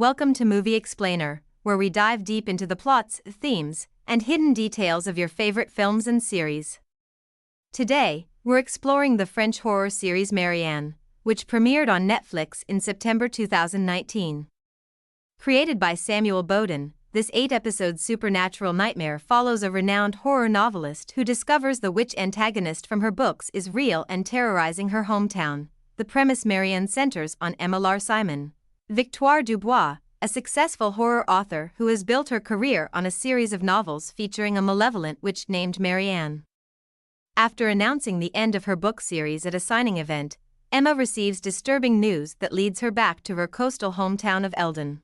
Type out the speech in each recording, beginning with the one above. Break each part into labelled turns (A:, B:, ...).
A: Welcome to Movie Explainer, where we dive deep into the plots, themes, and hidden details of your favorite films and series. Today, we're exploring the French horror series Marianne, which premiered on Netflix in September 2019. Created by Samuel Bowden, this 8-episode supernatural nightmare follows a renowned horror novelist who discovers the witch antagonist from her books is real and terrorizing her hometown. The premise: Marianne centers on Emma Simon, Victoire Dubois, a successful horror author who has built her career on a series of novels featuring a malevolent witch named Marianne. After announcing the end of her book series at a signing event, Emma receives disturbing news that leads her back to her coastal hometown of Eldon.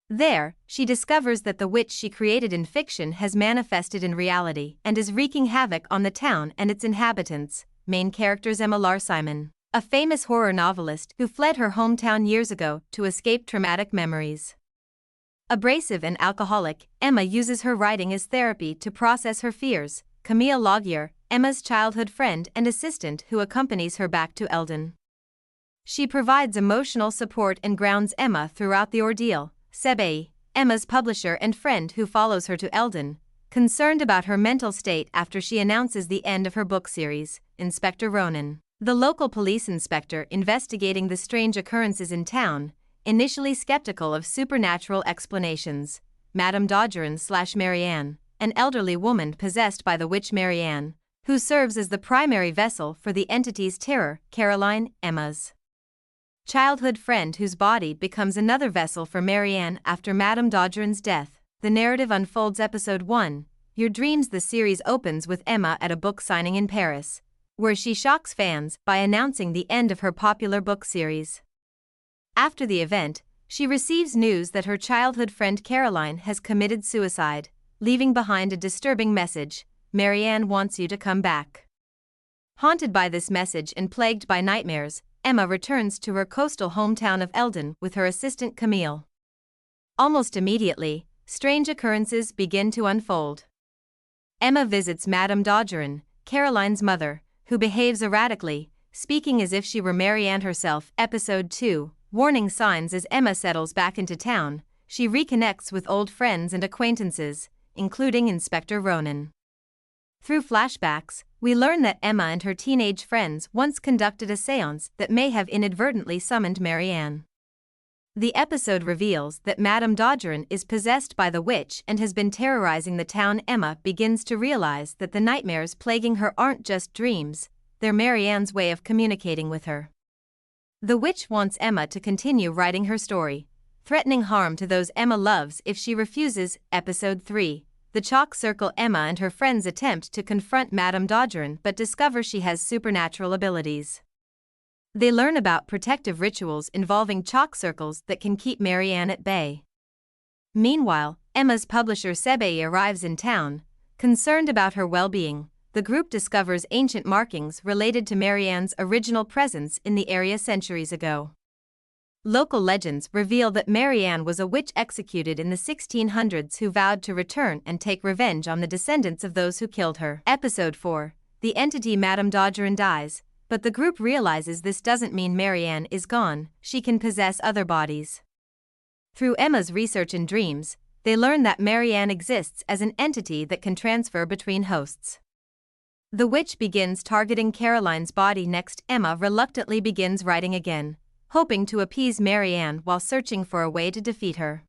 A: There, she discovers that the witch she created in fiction has manifested in reality and is wreaking havoc on the town and its inhabitants. Main characters: Emma Simon, a famous horror novelist who fled her hometown years ago to escape traumatic memories. Abrasive and alcoholic, Emma uses her writing as therapy to process her fears. Camille Laguerre, Emma's childhood friend and assistant who accompanies her back to Eldon. She provides emotional support and grounds Emma throughout the ordeal. Sebe, Emma's publisher and friend who follows her to Eldon, concerned about her mental state after she announces the end of her book series. Inspector Ronan, the local police inspector investigating the strange occurrences in town, initially skeptical of supernatural explanations. Madame Dodgerin/Marianne, an elderly woman possessed by the witch Marianne, who serves as the primary vessel for the entity's terror. Caroline, Emma's childhood friend whose body becomes another vessel for Marianne after Madame Dodgerin's death. The narrative unfolds. Episode 1, Your Dreams. The series opens with Emma at a book signing in Paris, where she shocks fans by announcing the end of her popular book series. After the event, she receives news that her childhood friend Caroline has committed suicide, leaving behind a disturbing message: Marianne wants you to come back. Haunted by this message and plagued by nightmares, Emma returns to her coastal hometown of Eldon with her assistant Camille. Almost immediately, strange occurrences begin to unfold. Emma visits Madame Dodgerin, Caroline's mother, who behaves erratically, speaking as if she were Marianne herself. Episode 2, Warning signs. As Emma settles back into town, she reconnects with old friends and acquaintances, including Inspector Ronan. Through flashbacks, we learn that Emma and her teenage friends once conducted a séance that may have inadvertently summoned Marianne. The episode reveals that Madame Dodgerin is possessed by the witch and has been terrorizing the town. Emma begins to realize that the nightmares plaguing her aren't just dreams, they're Marianne's way of communicating with her. The witch wants Emma to continue writing her story, threatening harm to those Emma loves if she refuses. Episode 3, The Chalk Circle. Emma and her friends attempt to confront Madame Dodgerin but discover she has supernatural abilities. They learn about protective rituals involving chalk circles that can keep Marianne at bay. Meanwhile, Emma's publisher Sebe arrives in town, concerned about her well-being. The group discovers ancient markings related to Marianne's original presence in the area centuries ago. Local legends reveal that Marianne was a witch executed in the 1600s who vowed to return and take revenge on the descendants of those who killed her. Episode 4, The entity. Madame Dodgerin dies, but the group realizes this doesn't mean Marianne is gone. She can possess other bodies. Through Emma's research and dreams, they learn that Marianne exists as an entity that can transfer between hosts. The witch begins targeting Caroline's body next. Emma reluctantly begins writing again, hoping to appease Marianne while searching for a way to defeat her.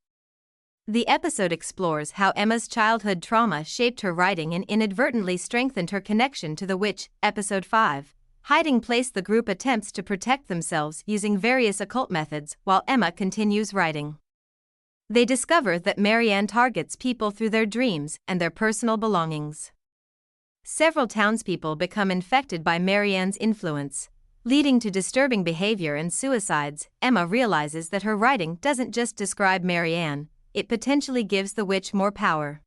A: The episode explores how Emma's childhood trauma shaped her writing and inadvertently strengthened her connection to the witch. Episode 5, Hiding Place. The group attempts to protect themselves using various occult methods while Emma continues writing. They discover that Marianne targets people through their dreams and their personal belongings. Several townspeople become infected by Marianne's influence, leading to disturbing behavior and suicides. Emma realizes that her writing doesn't just describe Marianne, it potentially gives the witch more power.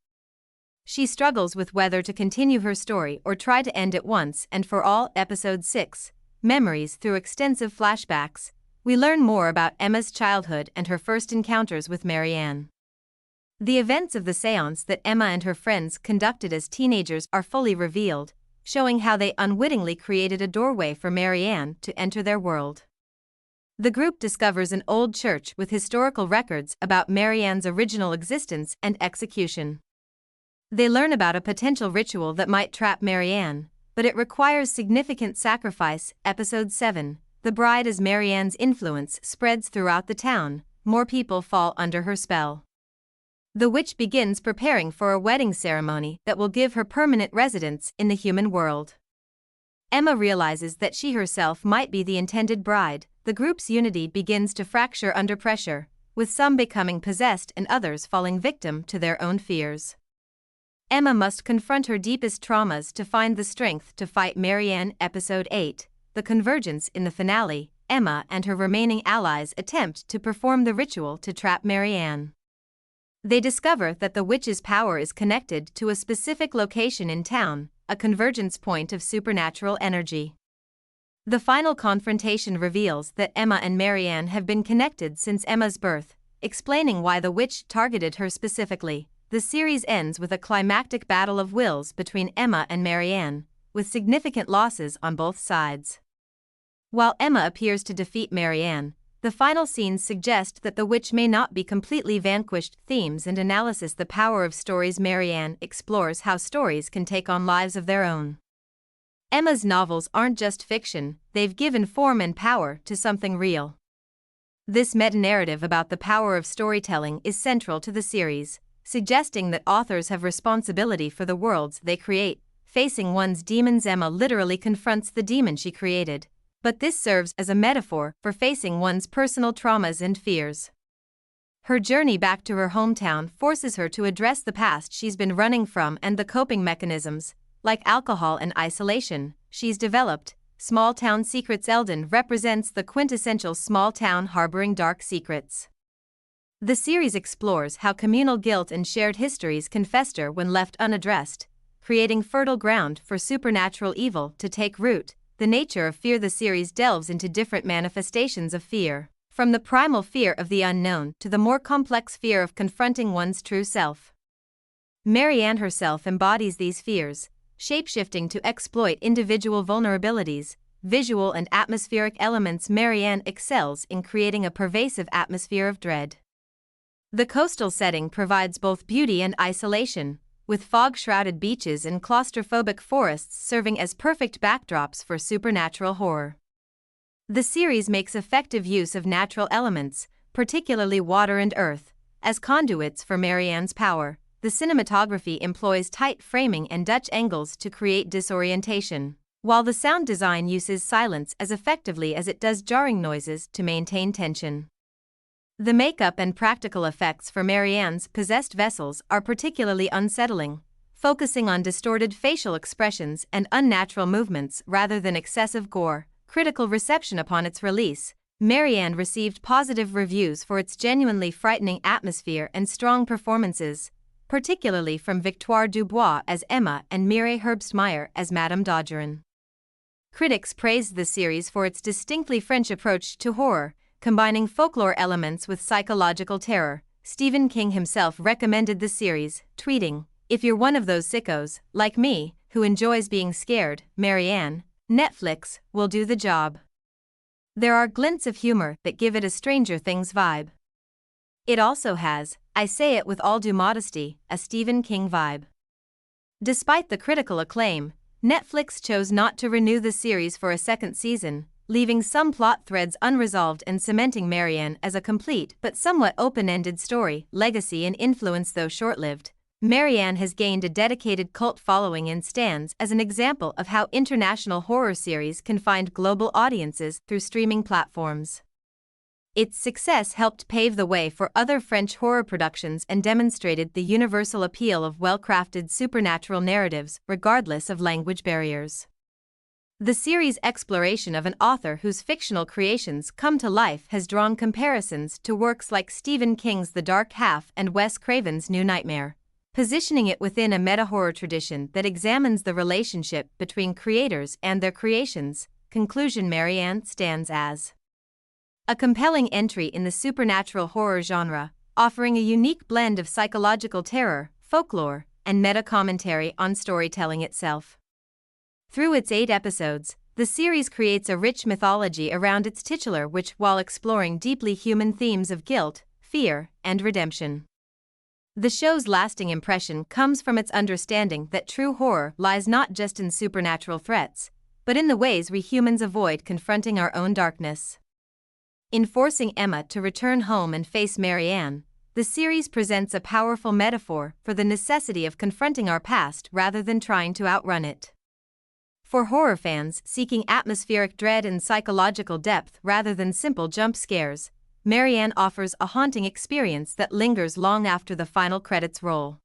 A: She struggles with whether to continue her story or try to end it once and for all. Episode 6, Memories. Through extensive flashbacks, we learn more about Emma's childhood and her first encounters with Marianne. The events of the séance that Emma and her friends conducted as teenagers are fully revealed, showing how they unwittingly created a doorway for Marianne to enter their world. The group discovers an old church with historical records about Marianne's original existence and execution. They learn about a potential ritual that might trap Marianne, but it requires significant sacrifice. Episode 7. The bride. As Marianne's influence spreads throughout the town, more people fall under her spell. The witch begins preparing for a wedding ceremony that will give her permanent residence in the human world. Emma realizes that she herself might be the intended bride. The group's unity begins to fracture under pressure, with some becoming possessed and others falling victim to their own fears. Emma must confront her deepest traumas to find the strength to fight Marianne. Episode 8. The convergence. In the finale, Emma and her remaining allies attempt to perform the ritual to trap Marianne. They discover that the witch's power is connected to a specific location in town, a convergence point of supernatural energy. The final confrontation reveals that Emma and Marianne have been connected since Emma's birth, explaining why the witch targeted her specifically. The series ends with a climactic battle of wills between Emma and Marianne, with significant losses on both sides. While Emma appears to defeat Marianne, the final scenes suggest that the witch may not be completely vanquished. Themes and analysis. The power of stories. Marianne explores how stories can take on lives of their own. Emma's novels aren't just fiction, they've given form and power to something real. This meta-narrative about the power of storytelling is central to the series, suggesting that authors have responsibility for the worlds they create. Facing one's demons. Emma literally confronts the demon she created, but this serves as a metaphor for facing one's personal traumas and fears. Her journey back to her hometown forces her to address the past she's been running from and the coping mechanisms, like alcohol and isolation, she's developed. Small Town Secrets. Eldon represents the quintessential small town harboring dark secrets. The series explores how communal guilt and shared histories can fester when left unaddressed, creating fertile ground for supernatural evil to take root. The nature of fear. The series delves into different manifestations of fear, from the primal fear of the unknown to the more complex fear of confronting one's true self. Marianne herself embodies these fears, shapeshifting to exploit individual vulnerabilities. Visual and atmospheric elements. Marianne excels in creating a pervasive atmosphere of dread. The coastal setting provides both beauty and isolation, with fog-shrouded beaches and claustrophobic forests serving as perfect backdrops for supernatural horror. The series makes effective use of natural elements, particularly water and earth, as conduits for Marianne's power. The cinematography employs tight framing and Dutch angles to create disorientation, while the sound design uses silence as effectively as it does jarring noises to maintain tension. The makeup and practical effects for Marianne's possessed vessels are particularly unsettling, focusing on distorted facial expressions and unnatural movements rather than excessive gore. Critical reception. Upon its release, Marianne received positive reviews for its genuinely frightening atmosphere and strong performances, particularly from Victoire Dubois as Emma and Mireille Herbstmeyer as Madame Dodgerin. Critics praised the series for its distinctly French approach to horror, combining folklore elements with psychological terror. Stephen King himself recommended the series, tweeting, "If you're one of those sickos, like me, who enjoys being scared, Marianne, Netflix will do the job." There are glints of humor that give it a Stranger Things vibe. It also has, I say it with all due modesty, a Stephen King vibe. Despite the critical acclaim, Netflix chose not to renew the series for a second season, leaving some plot threads unresolved and cementing Marianne as a complete but somewhat open-ended story. Legacy and influence. Though short-lived, Marianne has gained a dedicated cult following and stands as an example of how international horror series can find global audiences through streaming platforms. Its success helped pave the way for other French horror productions and demonstrated the universal appeal of well-crafted supernatural narratives regardless of language barriers. The series' exploration of an author whose fictional creations come to life has drawn comparisons to works like Stephen King's The Dark Half and Wes Craven's New Nightmare, positioning it within a meta-horror tradition that examines the relationship between creators and their creations. Conclusion. Marianne stands as a compelling entry in the supernatural horror genre, offering a unique blend of psychological terror, folklore, and meta-commentary on storytelling itself. Through its 8 episodes, the series creates a rich mythology around its titular which while exploring deeply human themes of guilt, fear, and redemption. The show's lasting impression comes from its understanding that true horror lies not just in supernatural threats, but in the ways we humans avoid confronting our own darkness. In forcing Emma to return home and face Marianne, the series presents a powerful metaphor for the necessity of confronting our past rather than trying to outrun it. For horror fans seeking atmospheric dread and psychological depth rather than simple jump scares, Marianne offers a haunting experience that lingers long after the final credits roll.